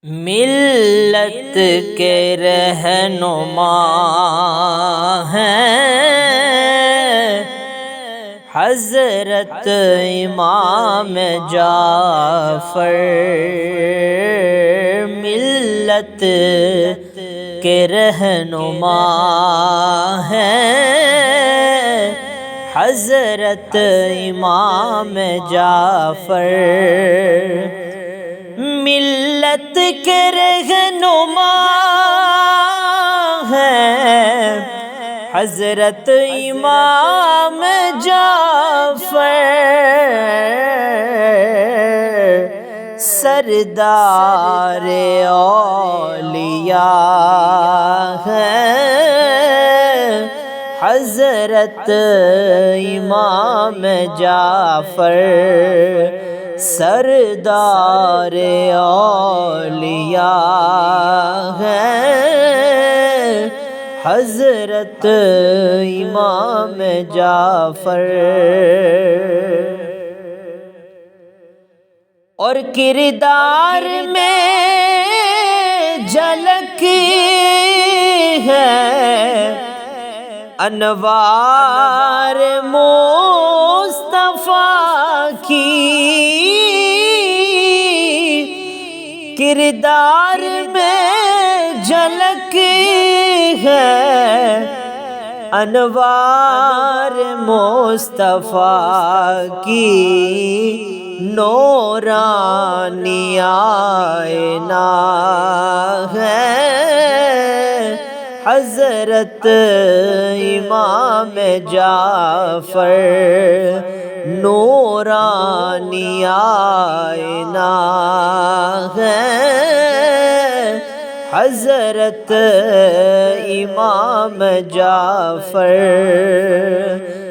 ملت کے رہنما ہیں حضرت امام جعفر، ملت کے رہنما ہیں حضرت امام جعفر، ملت کے رہنما ہیں حضرت امام جعفر، سردار اولیاء ہیں حضرت امام جعفر، سردار اولیاء ہیں حضرت امام جعفر، اور کردار میں جھلکتی ہے انوار مصطفیٰ کی، کردار میں جھلکتی ہے انوار مصطفیٰ کی، نورانی آئینہ ہے حضرت امام جعفر، نورانی آئینہ ہے حضرت امام جعفر،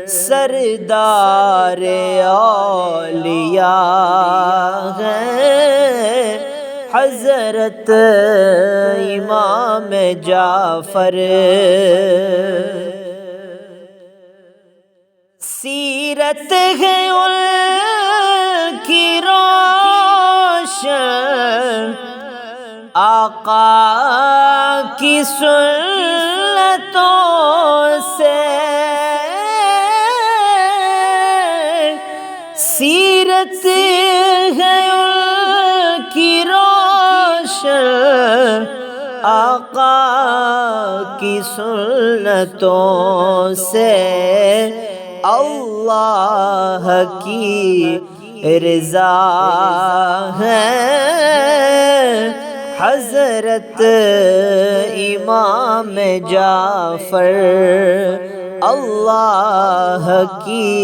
سردار اولیاء ہیں حضرت امام جعفر، سیرت ہے ان کی روشن آقا کی سنتوں سے، سیرت ہے ان کی روشن آقا کی سنتوں سے، اللہ کی رضا ہے حضرت امام جعفر، اللہ کی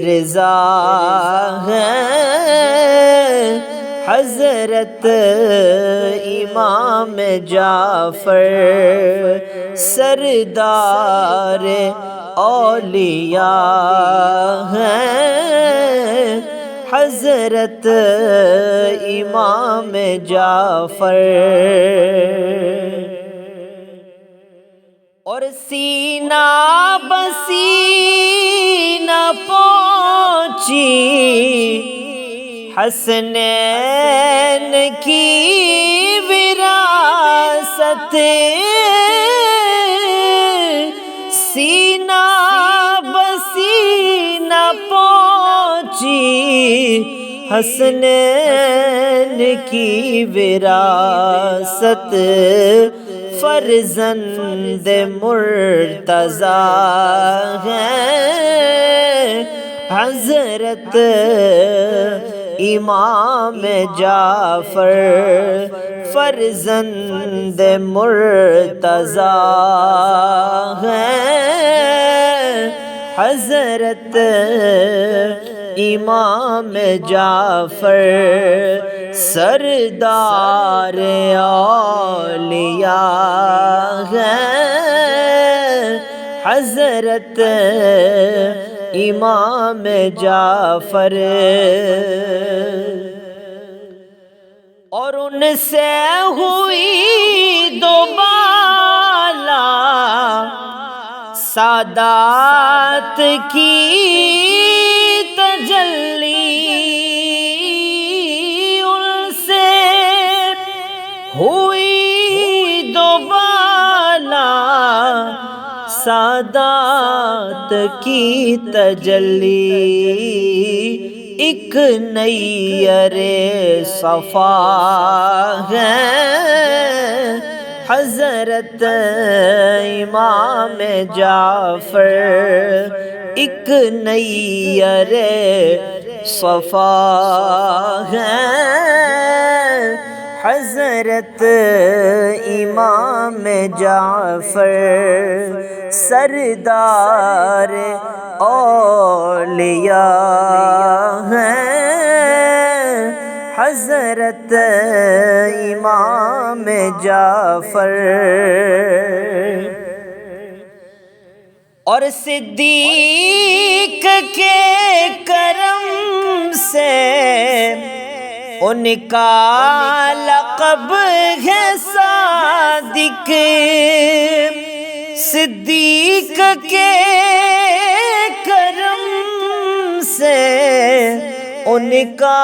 رضا ہے حضرت امام جعفر، سردار اولیاء ہیں حضرت امام جعفر، اور سینہ بسینہ پہنچی حسنین کی وراثت، سینہ بسینہ پہنچی حسنین کی وراثت، فرزند مرتضیٰ ہیں حضرت امام جعفر، فرزند مرتضیٰ ہیں حضرت امام جعفر، سردار اولیاء ہیں حضرت امام جعفر، اور ان سے ہوئی دوبالا سادات کی تجلی، ان سے ہوئی دوبالا سادات کی تجلی، ایک نئی ارے صفا ہے حضرت امام جعفر، ایک نئی ارے صفا ہے حضرت امام جعفر، سردار اولیاء ہیں حضرت امام جعفر، اور صدیق کے کرم سے ان کا لقب ہے صادق، صدیق کے کرم سے ان کا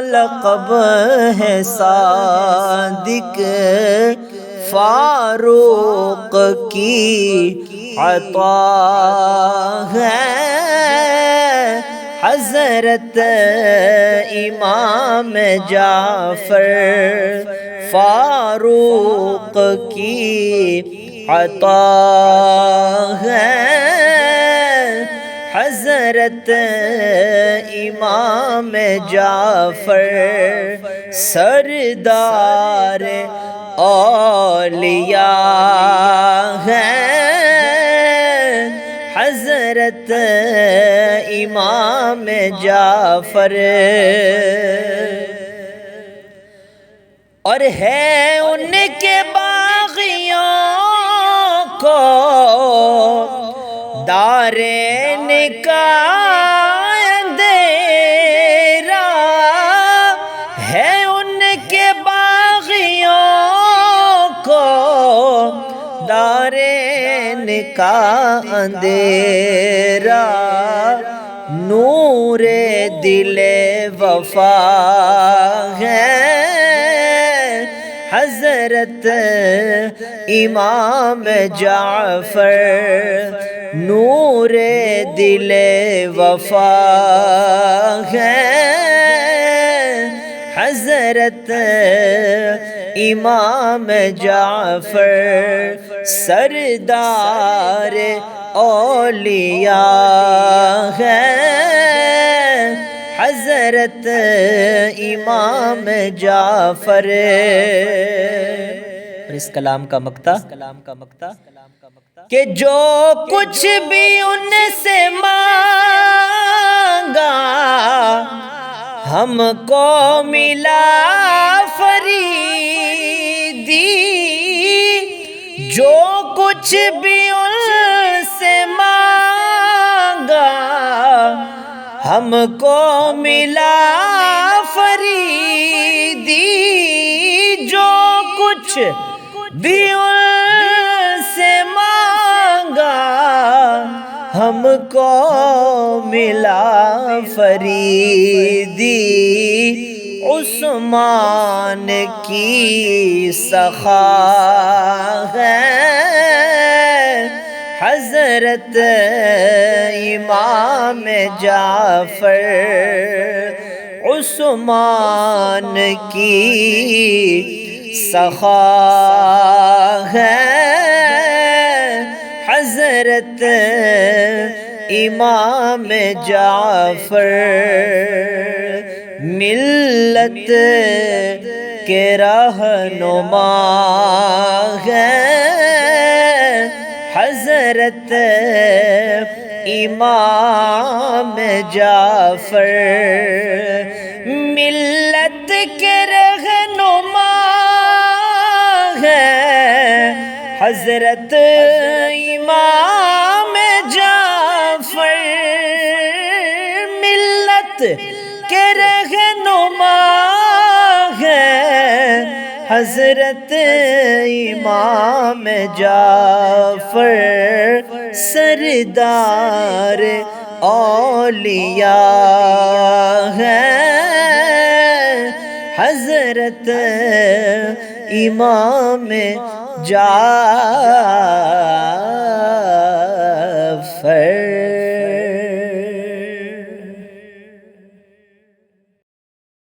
لقب ہے صادق، فاروق کی عطا ہے حضرت امام جعفر، فاروق کی عطا ہے حضرت امام جعفر، سردار اولیاء ہیں حضرت امام جعفر، اور ہے ان کے باغیوں کو دارین کا اندھیرا، ہے ان کے باغیوں کو دارین کا اندھیرا، نور دل وفا ہے حضرت امام جعفر، نور دل وفا ہے حضرت امام جعفر، سردار اولیاء ہے حضرت امام جعفر، اور اس کلام کا مقطع کہ جو کچھ بھی ان سے مانگا ہم کو ملا فریدی، جو کچھ بھی ان سے مانگا ہم کو ملا فریدی، جو کچھ بھی ان سے مانگا ہم کو ملا فریدی، عثمان کی سخا ہے حضرت امام جعفر، عثمان کی سخا ہے حضرت امام جعفر، ملت کے رہنما ہیں حضرت امام جعفر، ملت کے رہنما ہیں حضرت امام جعفر، ملت کے رہنما ہیں حضرت امام جعفر، سردار اولیاء ہیں حضرت حضرت امام جعفر